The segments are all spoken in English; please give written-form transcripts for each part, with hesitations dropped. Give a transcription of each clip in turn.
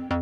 Hey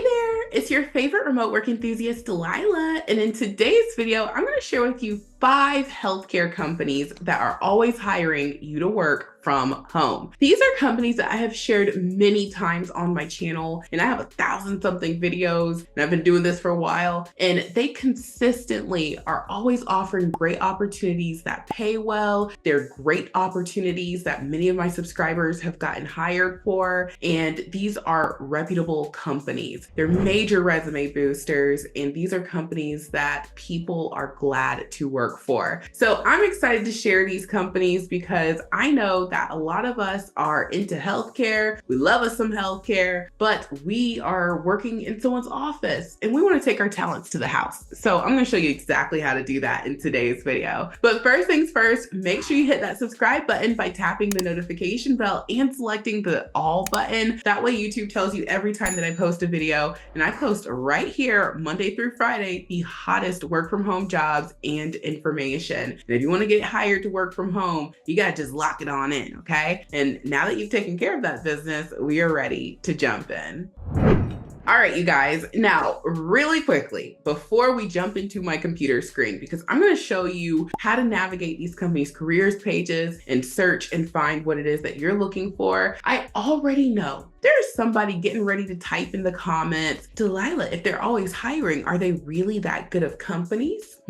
there, it's your favorite remote work enthusiast, Delilah. And in today's video, I'm going to share with you 5 healthcare companies that are always hiring you to work from home. These are companies that I have shared many times on my channel, and I have 1,000-something videos, and I've been doing this for a while, and they consistently are always offering great opportunities that pay well. They're great opportunities that many of my subscribers have gotten hired for, and these are reputable companies. They're major resume boosters, and these are companies that people are glad to work for. So I'm excited to share these companies because I know that a lot of us are into healthcare. We love us some healthcare, but we are working in someone's office and we want to take our talents to the house. So I'm going to show you exactly how to do that in today's video. But first things first, make sure you hit that subscribe button by tapping the notification bell and selecting the all button. That way YouTube tells you every time that I post a video, and I post right here Monday through Friday the hottest work from home jobs and information. And if you want to get hired to work from home, you got to just lock it on in, okay? And now that you've taken care of that business, we are ready to jump in. All right, you guys, now really quickly, before we jump into my computer screen, because I'm going to show you how to navigate these companies' careers pages and search and find what it is that you're looking for. I already know there's somebody getting ready to type in the comments, Delilah, if they're always hiring, are they really that good of companies?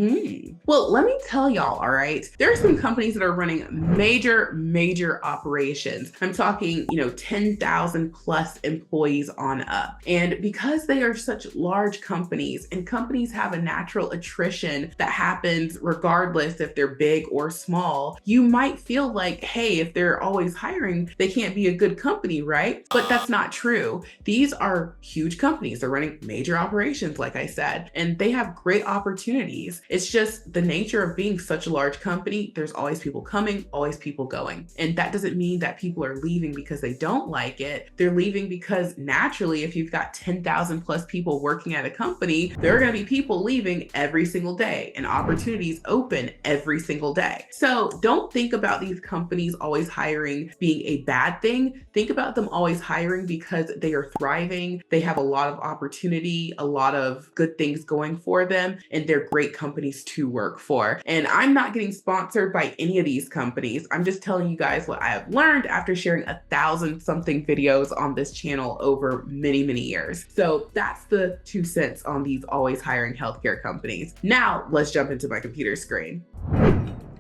Well, let me tell y'all, all right, there are some companies that are running major operations. I'm talking, 10,000 plus employees on up. And because they are such large companies and companies have a natural attrition that happens regardless if they're big or small, you might feel like, hey, if they're always hiring, they can't be a good company, right? But that's not true. These are huge companies. They're running major operations, like I said, and they have great opportunities. It's just the nature of being such a large company. There's always people coming, always people going. And that doesn't mean that people are leaving because they don't like it. They're leaving because naturally, if you've got 10,000 plus people working at a company, there are going to be people leaving every single day and opportunities open every single day. So don't think about these companies always hiring being a bad thing. Think about them always hiring because they are thriving. They have a lot of opportunity, a lot of good things going for them, and they're great companies to work for. And I'm not getting sponsored by any of these companies. I'm just telling you guys what I have learned after sharing 1,000-something videos on this channel over many years. So that's the 2 cents on these always hiring healthcare companies. Now let's jump into my computer screen.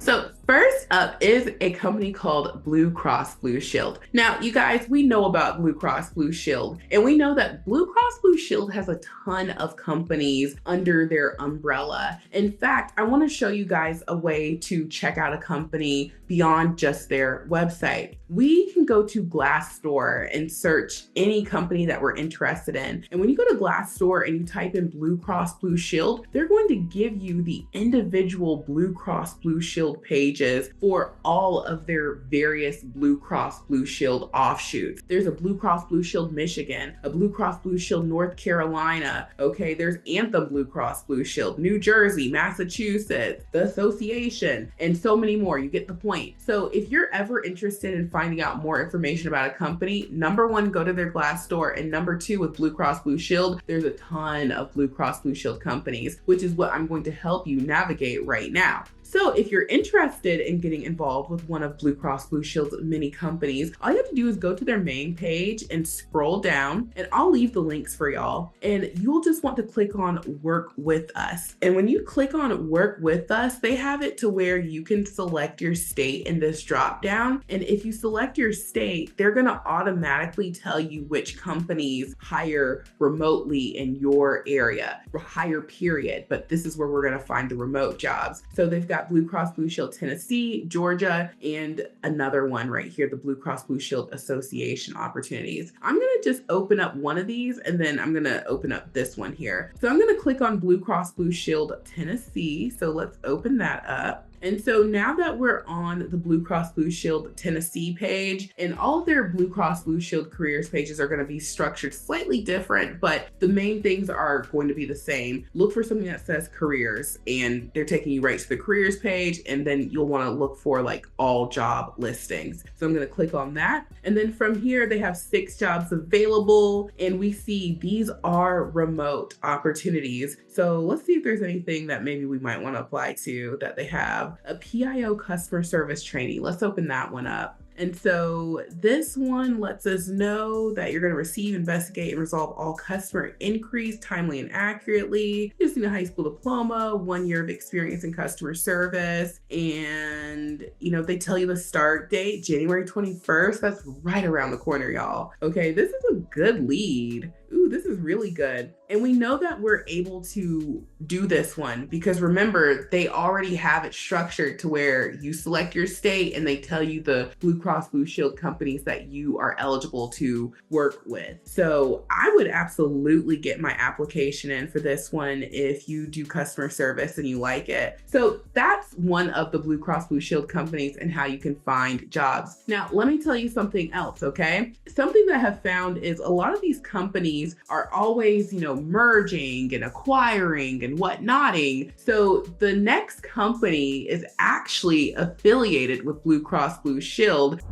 So first up is a company called Blue Cross Blue Shield. Now, you guys, we know about Blue Cross Blue Shield, and we know that Blue Cross Blue Shield has a ton of companies under their umbrella. In fact, I want to show you guys a way to check out a company beyond just their website. We can go to Glassdoor and search any company that we're interested in. And when you go to Glassdoor and you type in Blue Cross Blue Shield, they're going to give you the individual Blue Cross Blue Shield pages for all of their various Blue Cross Blue Shield offshoots. There's a Blue Cross Blue Shield Michigan, a Blue Cross Blue Shield North Carolina. Okay, there's Anthem Blue Cross Blue Shield, New Jersey, Massachusetts, the association, and so many more. You get the point. So if you're ever interested in finding out more information about a company, number one, go to their Glassdoor, and number two, with Blue Cross Blue Shield, there's a ton of Blue Cross Blue Shield companies, which is what I'm going to help you navigate right now. So if you're interested in getting involved with one of Blue Cross Blue Shield's many companies, all you have to do is go to their main page and scroll down, and I'll leave the links for y'all. And you'll just want to click on Work With Us. And when you click on Work With Us, they have it to where you can select your state in this drop down. And if you select your state, they're going to automatically tell you which companies hire remotely in your area, or hire period. But this is where we're going to find the remote jobs. So they've got Blue Cross Blue Shield Tennessee, Georgia, and another one right here, the Blue Cross Blue Shield Association opportunities. I'm going to just open up one of these, and then I'm going to open up this one here. So I'm going to click on Blue Cross Blue Shield Tennessee. So let's open that up. And so now that we're on the Blue Cross Blue Shield Tennessee page, and all of their Blue Cross Blue Shield careers pages are going to be structured slightly different, but the main things are going to be the same. Look for something that says careers, and they're taking you right to the careers page, and then you'll want to look for like all job listings. So I'm going to click on that. And then from here, they have 6 jobs available, and we see these are remote opportunities. So let's see if there's anything that maybe we might want to apply to that they have. A PIO customer service trainee. Let's open that one up. And so this one lets us know that you're going to receive, investigate, and resolve all customer inquiries timely and accurately. You just need a high school diploma, 1 year of experience in customer service. And, they tell you the start date, January 21st. That's right around the corner, y'all. Okay, this is a good lead. Ooh, this is really good. And we know that we're able to do this one because remember, they already have it structured to where you select your state and they tell you the Blue Cross Blue Shield companies that you are eligible to work with. So I would absolutely get my application in for this one if you do customer service and you like it. So that's one of the Blue Cross Blue Shield companies and how you can find jobs. Now, let me tell you something else, okay? Something that I have found is a lot of these companies are always, merging and acquiring and whatnotting. So the next company is actually affiliated with Blue Cross Blue Shield.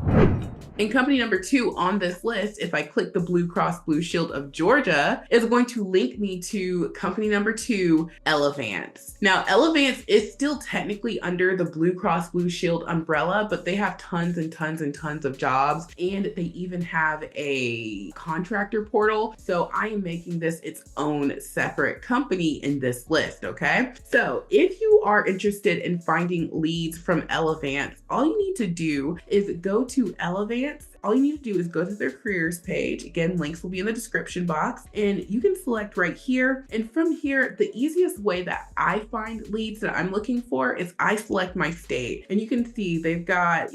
And company number 2 on this list, if I click the Blue Cross Blue Shield of Georgia, is going to link me to company number 2, Elevance. Now, Elevance is still technically under the Blue Cross Blue Shield umbrella, but they have tons and tons and tons of jobs, and they even have a contractor portal. So I am making this its own separate company in this list, okay? So if you are interested in finding leads from Elevance, all you need to do is go to Elevance. All you need to do is go to their careers page. Again, links will be in the description box, and you can select right here. And from here, the easiest way that I find leads that I'm looking for is I select my state, and you can see they've got,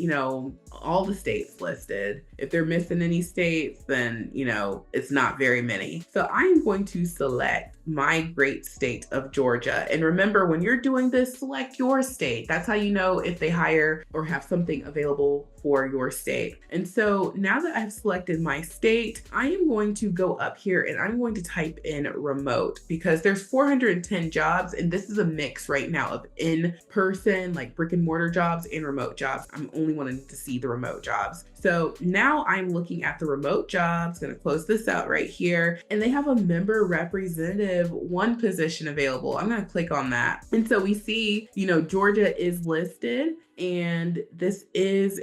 all the states listed. If they're missing any states, then, it's not very many. So I am going to select my great state of Georgia. And remember, when you're doing this, select your state. That's how you know if they hire or have something available for your state. And so now that I've selected my state, I am going to go up here and I'm going to type in remote because there's 410 jobs. And this is a mix right now of in-person, like brick and mortar jobs and remote jobs. I'm only wanting to see the remote jobs. So now I'm looking at the remote jobs, going to close this out right here. And they have a member representative 1 position available. I'm going to click on that. And so we see, Georgia is listed, and this one's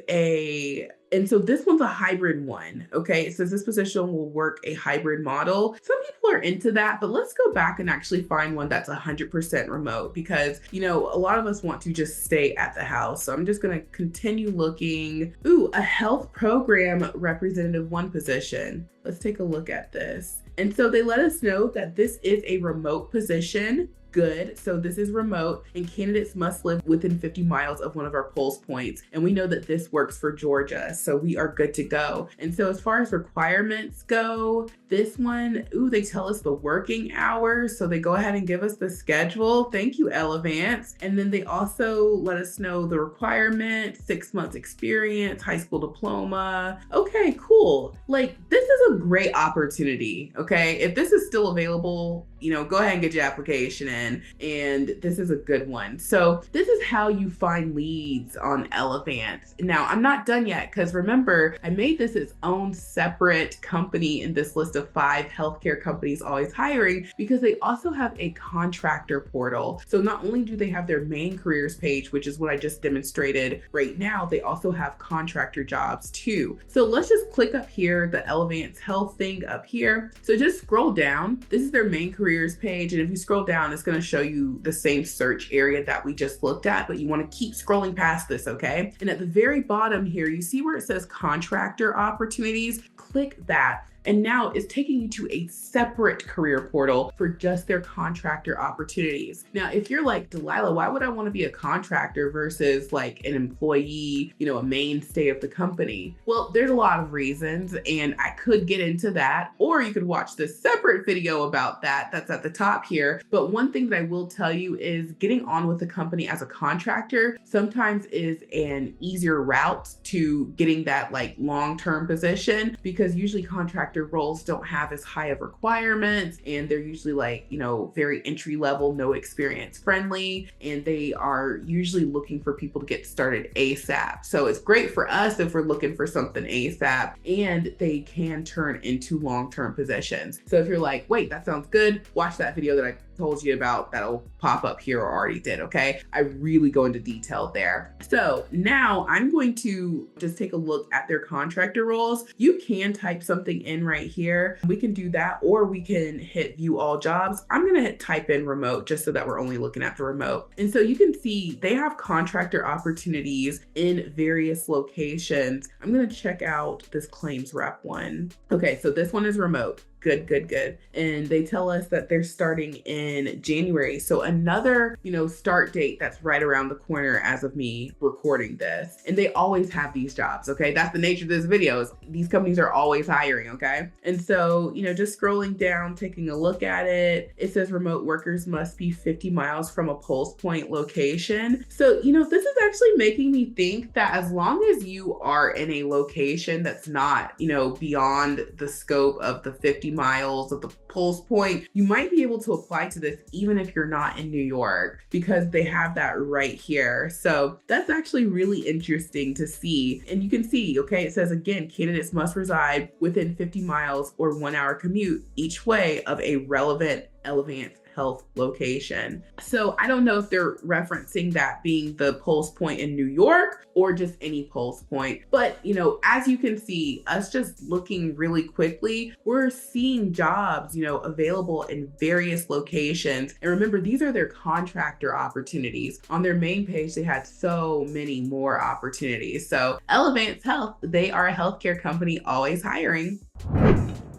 a hybrid one. Okay. It says this position will work a hybrid model. Some people are into that, but let's go back and actually find one that's 100% remote because, a lot of us want to just stay at the house. So I'm just going to continue looking. Ooh, a health program representative 1 position. Let's take a look at this. And so they let us know that this is a remote position. Good. So this is remote and candidates must live within 50 miles of one of our pulse points. And we know that this works for Georgia. So we are good to go. And so as far as requirements go, this one, they tell us the working hours. So they go ahead and give us the schedule. Thank you, Elevance. And then they also let us know the requirement, 6 months experience, high school diploma. Okay, cool. Like this is a great opportunity. Okay. If this is still available, go ahead and get your application in. And this is a good one. So this is how you find leads on Elevance. Now, I'm not done yet because remember, I made this its own separate company in this list of 5 healthcare companies always hiring because they also have a contractor portal. So not only do they have their main careers page, which is what I just demonstrated right now, they also have contractor jobs too. So let's just click up here, the Elevance Health thing up here. So just scroll down. This is their main careers page. And if you scroll down, it's going to show you the same search area that we just looked at, but you want to keep scrolling past this, okay? And at the very bottom here, you see where it says contractor opportunities. Click that. And now it's taking you to a separate career portal for just their contractor opportunities. Now, if you're like, Delilah, why would I want to be a contractor versus like an employee, a mainstay of the company? Well, there's a lot of reasons, and I could get into that, or you could watch this separate video about that. That's at the top here. But one thing that I will tell you is getting on with a company as a contractor sometimes is an easier route to getting that like long-term position, because usually contractor roles don't have as high of requirements, and they're usually like, very entry level, no experience friendly, and they are usually looking for people to get started ASAP. So it's great for us if we're looking for something ASAP, and they can turn into long-term positions. So if you're like, wait, that sounds good, watch that video that I told you about that'll pop up here, or already did, okay? I really go into detail there. So now I'm going to just take a look at their contractor roles. You can type something in right here. We can do that, or we can hit view all jobs. I'm gonna hit type in remote just so that we're only looking at the remote. And so you can see they have contractor opportunities in various locations. I'm gonna check out this claims rep one. Okay, so this one is remote. Good. And they tell us that they're starting in January. So another, start date that's right around the corner as of me recording this. And they always have these jobs, okay? That's the nature of this video, is these companies are always hiring, okay? And so, just scrolling down, taking a look at it, it says remote workers must be 50 miles from a pulse point location. So, this is actually making me think that as long as you are in a location that's not, beyond the scope of the 50 miles of the pulse point, you might be able to apply to this even if you're not in New York, because they have that right here. So that's actually really interesting to see. And you can see, okay, it says again, candidates must reside within 50 miles or 1 hour commute each way of a relevant Elevance Health location. So I don't know if they're referencing that being the pulse point in New York or just any pulse point. But, as you can see, us just looking really quickly, we're seeing jobs, available in various locations. And remember, these are their contractor opportunities. On their main page, they had so many more opportunities. So Elevance Health, they are a healthcare company always hiring.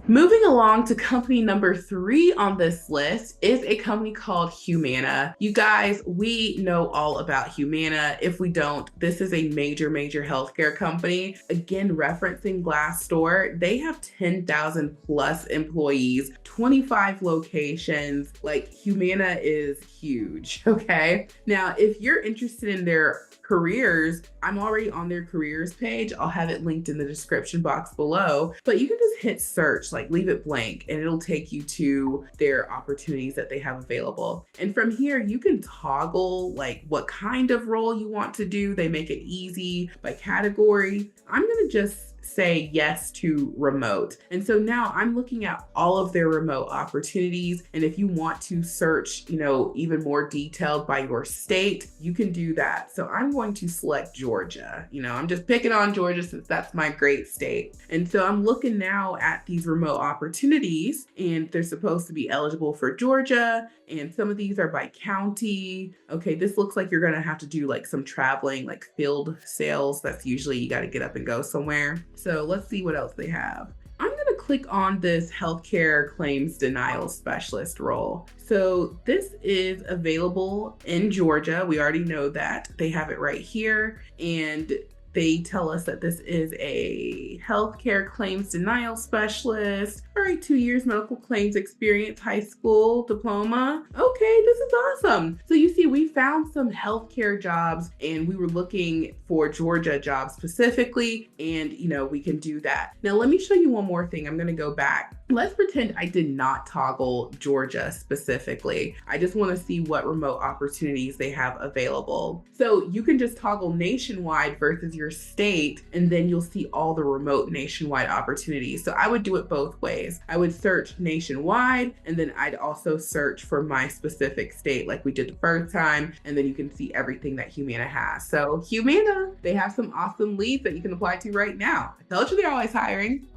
Moving along to company number 3 on this list is a company called Humana. You guys, we know all about Humana. If we don't, this is a major healthcare company. Again, referencing Glassdoor, they have 10,000 plus employees, 25 locations. Like, Humana is huge, okay? Now, if you're interested in their careers, I'm already on their careers page. I'll have it linked in the description box below, but you can just hit search, like leave it blank, and it'll take you to their opportunities that they have available. And from here, you can toggle like what kind of role you want to do. They make it easy by category. I'm gonna just say yes to remote. And so now I'm looking at all of their remote opportunities. And if you want to search, even more detailed by your state, you can do that. So I'm going to select Georgia. I'm just picking on Georgia since that's my great state. And so I'm looking now at these remote opportunities, and they're supposed to be eligible for Georgia. And some of these are by county. Okay, this looks like you're gonna have to do like some traveling, like field sales. That's usually you gotta get up and go somewhere. So let's see what else they have. I'm gonna click on this healthcare claims denial specialist role. So this is available in Georgia. We already know that. They have it right here. And they tell us that this is a healthcare claims denial specialist. All right, 2 years medical claims experience, high school diploma. Okay, this is awesome. So you see, we found some healthcare jobs, and we were looking for Georgia jobs specifically, and we can do that. Now let me show you one more thing. I'm gonna go back. Let's pretend I did not toggle Georgia specifically. I just wanna see what remote opportunities they have available. So you can just toggle nationwide versus your state, and then you'll see all the remote nationwide opportunities. So I would do it both ways. I would search nationwide, and then I'd also search for my specific state like we did the first time, and then you can see everything that Humana has. So Humana, they have some awesome leads that you can apply to right now. I told you they're always hiring.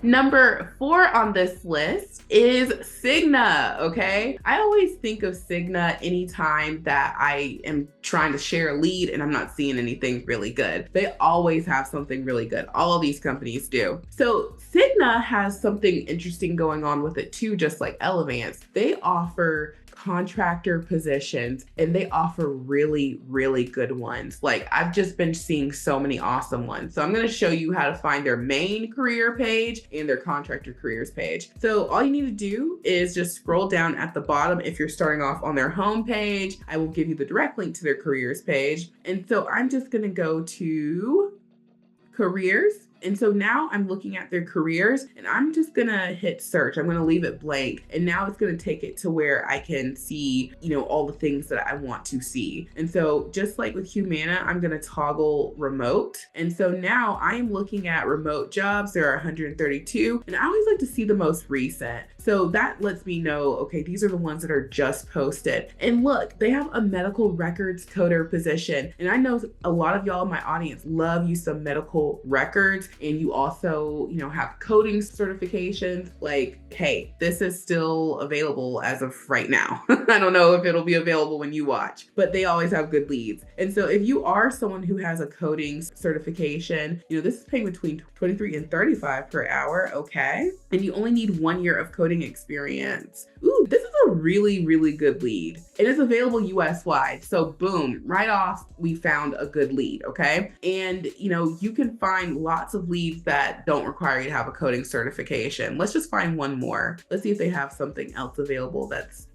Number 4 on this list is Cigna, okay? I always think of Cigna anytime that I am trying to share a lead and I'm not seeing anything really good. They always have something really good. All of these companies do. So Cigna has something interesting going on with it too, just like Elevance. They offer contractor positions and they offer really, really good ones. Like I've just been seeing so many awesome ones. So I'm going to show you how to find their main career page and their contractor careers page. So all you need to do is just scroll down at the bottom. If you're starting off on their home page, I will give you the direct link to their careers page. And so I'm just going to go to careers. And so now I'm looking at their careers and I'm just gonna hit search. I'm gonna leave it blank. And now it's gonna take it to where I can see, all the things that I want to see. And so just like with Humana, I'm gonna toggle remote. And so now I'm looking at remote jobs. There are 132. And I always like to see the most recent. So that lets me know, okay, these are the ones that are just posted. And look, they have a medical records coder position. And I know a lot of y'all in my audience love you some medical records. And you also, have coding certifications. Like, hey, this is still available as of right now. I don't know if it'll be available when you watch, but they always have good leads. And so if you are someone who has a coding certification, this is paying between 23 and 35 per hour, okay? And you only need 1 year of coding experience. Ooh, this is a really, really good lead. It is available US wide. So boom, right off, we found a good lead, okay? And you can find lots of leads that don't require you to have a coding certification. Let's just find one more. Let's see if they have something else available that's,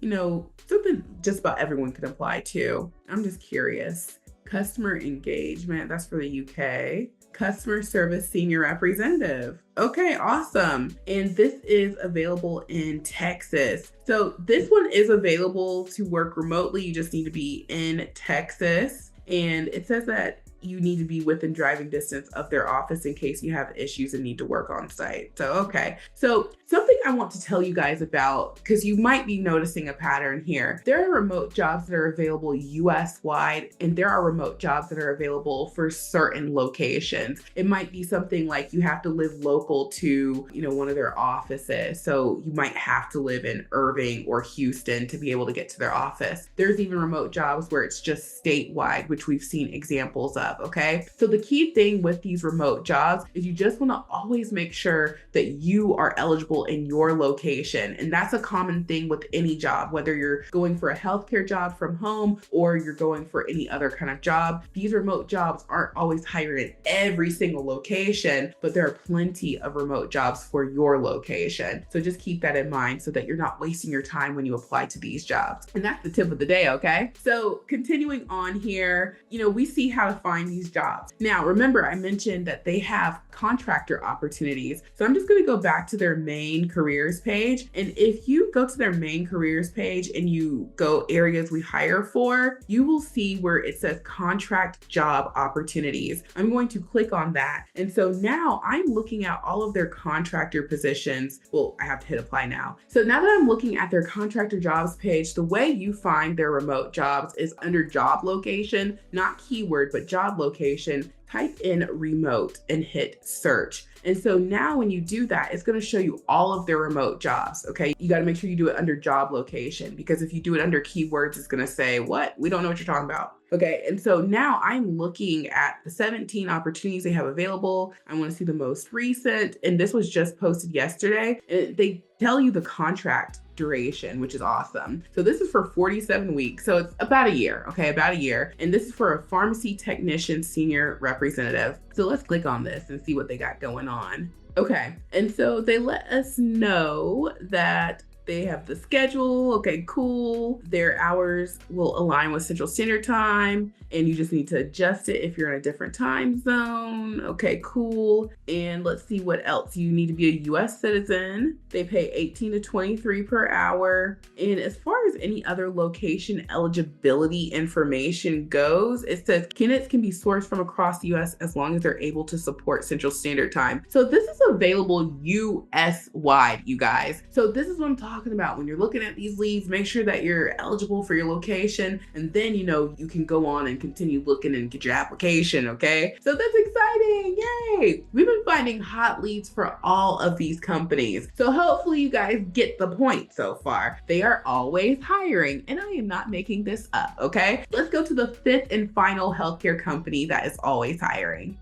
something just about everyone can apply to. I'm just curious. Customer engagement, that's for the UK. Customer service senior representative. Okay, awesome. And this is available in Texas. So this one is available to work remotely. You just need to be in Texas. And it says that you need to be within driving distance of their office in case you have issues and need to work on site. So, okay. So something I want to tell you guys about, because you might be noticing a pattern here. There are remote jobs that are available US wide, and there are remote jobs that are available for certain locations. It might be something like you have to live local to, one of their offices. So you might have to live in Irving or Houston to be able to get to their office. There's even remote jobs where it's just statewide, which we've seen examples of. Okay. So the key thing with these remote jobs is you just want to always make sure that you are eligible in your location. And that's a common thing with any job, whether you're going for a healthcare job from home or you're going for any other kind of job. These remote jobs aren't always hired in every single location, but there are plenty of remote jobs for your location. So just keep that in mind so that you're not wasting your time when you apply to these jobs. And that's the tip of the day. Okay. So continuing on here, we see how to find these jobs. Now, remember, I mentioned that they have contractor opportunities. So I'm just going to go back to their main careers page. And if you go to their main careers page and you go areas we hire for, you will see where it says contract job opportunities. I'm going to click on that. And so now I'm looking at all of their contractor positions. Well, I have to hit apply now. So now that I'm looking at their contractor jobs page, the way you find their remote jobs is under job location, not keyword, but job location. Type in remote and hit search. And so now when you do that, it's going to show you all of their remote jobs. Okay. You got to make sure you do it under job location, because if you do it under keywords, it's going to say, what? We don't know what you're talking about. Okay. And so now I'm looking at the 17 opportunities they have available. I want to see the most recent. And this was just posted yesterday. And they tell you the contract duration, which is awesome. So this is for 47 weeks. So it's about a year. Okay. About a year. And this is for a pharmacy technician senior representative. So let's click on this and see what they got going on. Okay. And so they let us know that they have the schedule. Okay, cool. Their hours will align with Central Standard Time, and you just need to adjust it if you're in a different time zone. Okay, cool. And let's see what else. You need to be a US citizen. They pay 18 to 23 per hour. And as far as any other location eligibility information goes, it says candidates can be sourced from across the US as long as they're able to support Central Standard Time. So this is available US wide, you guys. So this is what I'm talking talking about. When you're looking at these leads, make sure that you're eligible for your location, and then you can go on and continue looking and get your application, okay? So that's exciting, yay! We've been finding hot leads for all of these companies. So hopefully you guys get the point so far. They are always hiring, and I am not making this up, okay? Let's go to the fifth and final healthcare company that is always hiring.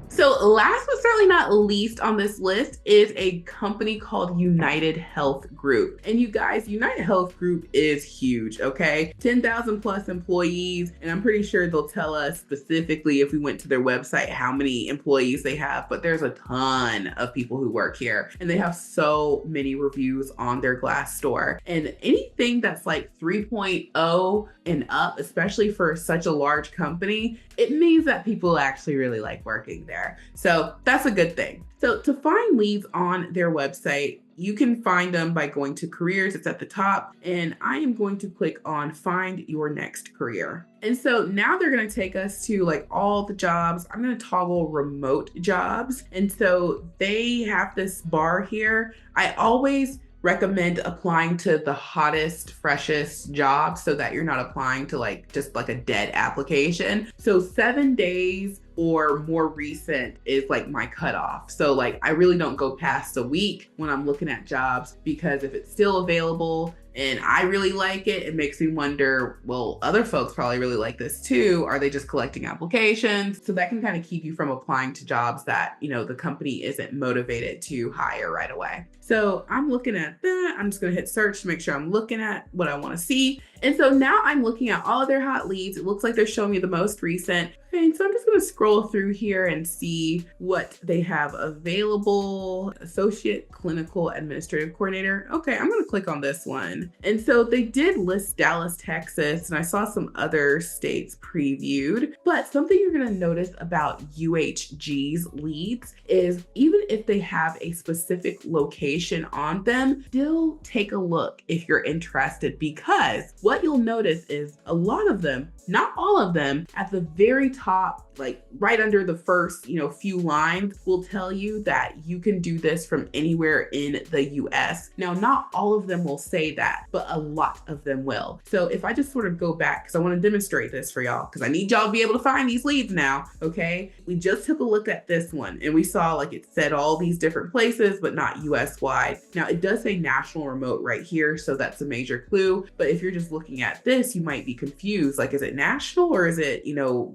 So last but certainly not least on this list is a company called UnitedHealth Group. And you guys, UnitedHealth Group is huge, okay? 10,000 plus employees, and I'm pretty sure they'll tell us specifically if we went to their website how many employees they have, but there's a ton of people who work here, and they have so many reviews on their Glassdoor. And anything that's like 3.0 and up, especially for such a large company, it means that people actually really like working there. So that's a good thing. So to find leads on their website, you can find them by going to careers. It's at the top, and I am going to click on find your next career. And so now they're going to take us to like all the jobs. I'm going to toggle remote jobs. And so they have this bar here. I always recommend applying to the hottest, freshest jobs so that you're not applying to like just like a dead application. So 7 days or more recent is like my cutoff. So like I really don't go past a week when I'm looking at jobs, because if it's still available and I really like it, it makes me wonder, well, other folks probably really like this too. Are they just collecting applications? So that can kind of keep you from applying to jobs that, the company isn't motivated to hire right away. So I'm looking at that. I'm just going to hit search to make sure I'm looking at what I want to see. And so now I'm looking at all of their hot leads. It looks like they're showing me the most recent. And so I'm just going to scroll through here and see what they have available. Associate Clinical Administrative Coordinator. Okay, I'm going to click on this one. And so they did list Dallas, Texas, and I saw some other states previewed. But something you're going to notice about UHG's leads is even if they have a specific location on them, still take a look if you're interested, because what you'll notice is a lot of them, not all of them, at the very top, like right under the first, few lines, will tell you that you can do this from anywhere in the US. Now, not all of them will say that, but a lot of them will. So if I just sort of go back, because I want to demonstrate this for y'all, because I need y'all to be able to find these leads now, okay? We just took a look at this one and we saw like it said all these different places, but not US wide. Now it does say national remote right here, so that's a major clue. But if you're just looking at this, you might be confused. Like, is it national or is it,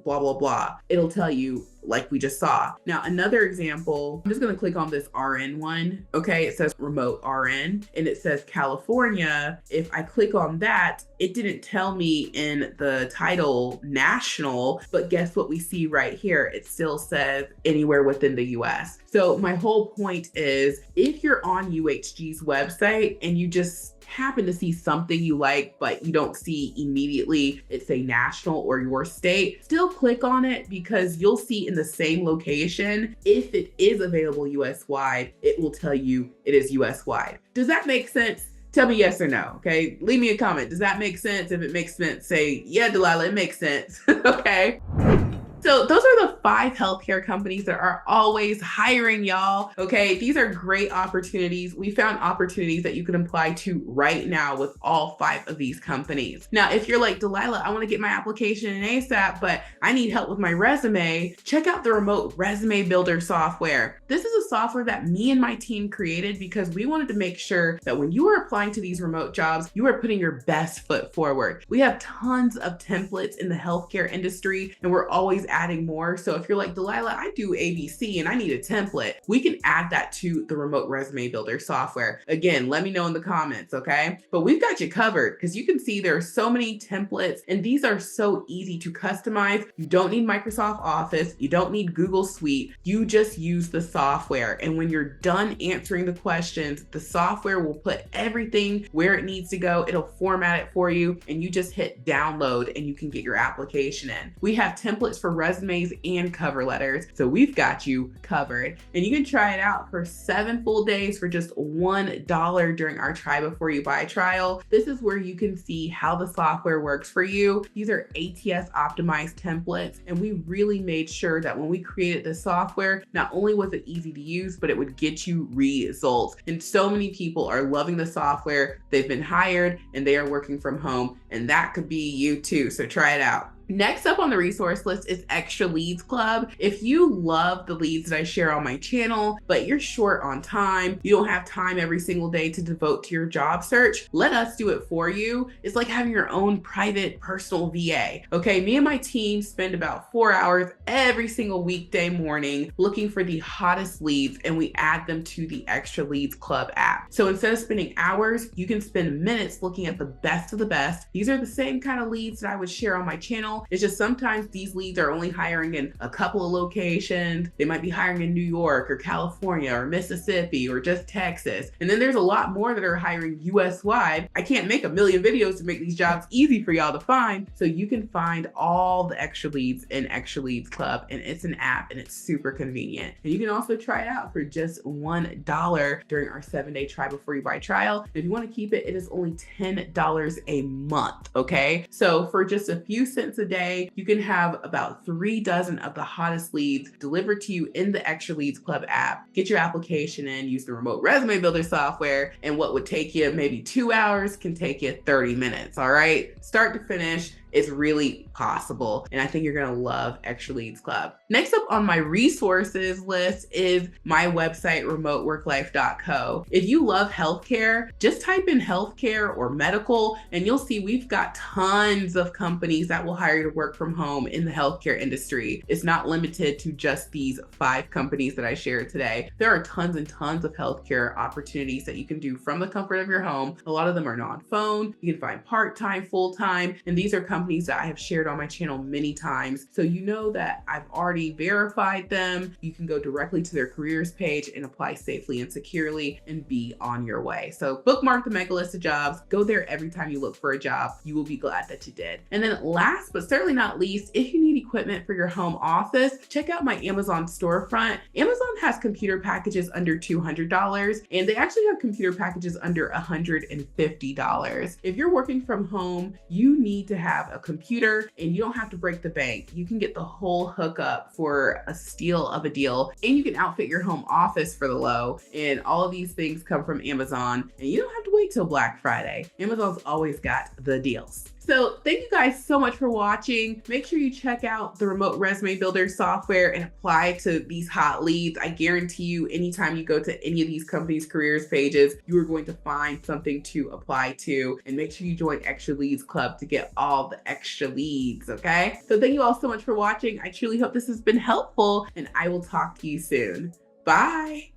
blah, blah, blah? It'll tell you like we just saw. Now, another example, I'm just going to click on this RN one. Okay, it says remote RN and it says California. If I click on that, it didn't tell me in the title national, but guess what we see right here? It still says anywhere within the US. So my whole point is, if you're on UHG's website and you just happen to see something you like, but you don't see immediately it's a national or your state, still click on it, because you'll see in the same location, if it is available US wide, it will tell you it is US wide. Does that make sense? Tell me yes or no, okay? Leave me a comment. Does that make sense? If it makes sense, say, yeah, Delilah, it makes sense, okay? So those are the 5 healthcare companies that are always hiring, y'all. Okay, these are great opportunities. We found opportunities that you can apply to right now with all 5 of these companies. Now, if you're like, Delilah, I want to get my application in ASAP, but I need help with my resume, check out the remote resume builder software. This is a software that me and my team created because we wanted to make sure that when you are applying to these remote jobs, you are putting your best foot forward. We have tons of templates in the healthcare industry, and we're always adding more. So if you're like, Delilah, I do ABC and I need a template, we can add that to the remote resume builder software. Again, let me know in the comments, okay? But we've got you covered, because you can see there are so many templates and these are so easy to customize. You don't need Microsoft Office. You don't need Google Suite. You just use the software. And when you're done answering the questions, the software will put everything where it needs to go. It'll format it for you and you just hit download and you can get your application in. We have templates for resumes and cover letters. So we've got you covered. And you can try it out for 7 full days for just $1 during our Try Before You Buy trial. This is where you can see how the software works for you. These are ATS optimized templates, and we really made sure that when we created the software, not only was it easy to use, but it would get you results. And so many people are loving the software. They've been hired and they are working from home, and that could be you too. So try it out. Next up on the resource list is Extra Leads Club. If you love the leads that I share on my channel, but you're short on time, you don't have time every single day to devote to your job search, let us do it for you. It's like having your own private personal VA. Okay, me and my team spend about 4 hours every single weekday morning looking for the hottest leads, and we add them to the Extra Leads Club app. So instead of spending hours, you can spend minutes looking at the best of the best. These are the same kind of leads that I would share on my channel. It's just sometimes these leads are only hiring in a couple of locations. They might be hiring in New York or California or Mississippi or just Texas. And then there's a lot more that are hiring US wide. I can't make a million videos to make these jobs easy for y'all to find. So you can find all the extra leads in Extra Leads Club, and it's an app and it's super convenient. And you can also try it out for just $1 during our 7-day Try Before You Buy trial. And if you want to keep it, it is only $10 a month. Okay. So for just a few cents a day, you can have about 3 dozen of the hottest leads delivered to you in the Extra Leads Club app. Get your application in, use the remote resume builder software, and what would take you maybe 2 hours can take you 30 minutes. All right. Start to finish. It's really possible. And I think you're going to love Extra Leads Club. Next up on my resources list is my website, remoteworklife.co. If you love healthcare, just type in healthcare or medical, and you'll see we've got tons of companies that will hire you to work from home in the healthcare industry. It's not limited to just these 5 companies that I shared today. There are tons and tons of healthcare opportunities that you can do from the comfort of your home. A lot of them are non-phone. You can find part-time, full-time, and these are companies that I have shared on my channel many times. So you know that I've already verified them. You can go directly to their careers page and apply safely and securely and be on your way. So bookmark the mega list of jobs. Go there every time you look for a job. You will be glad that you did. And then last, but certainly not least, if you need equipment for your home office, check out my Amazon storefront. Amazon has computer packages under $200, and they actually have computer packages under $150. If you're working from home, you need to have a computer, and you don't have to break the bank. You can get the whole hookup for a steal of a deal, and you can outfit your home office for the low. And all of these things come from Amazon, and you don't have to wait till Black Friday. Amazon's always got the deals. So thank you guys so much for watching. Make sure you check out the Remote Resume Builder software and apply to these hot leads. I guarantee you, anytime you go to any of these companies' careers pages, you are going to find something to apply to. And make sure you join Extra Leads Club to get all the extra leads, okay? So thank you all so much for watching. I truly hope this has been helpful, and I will talk to you soon. Bye.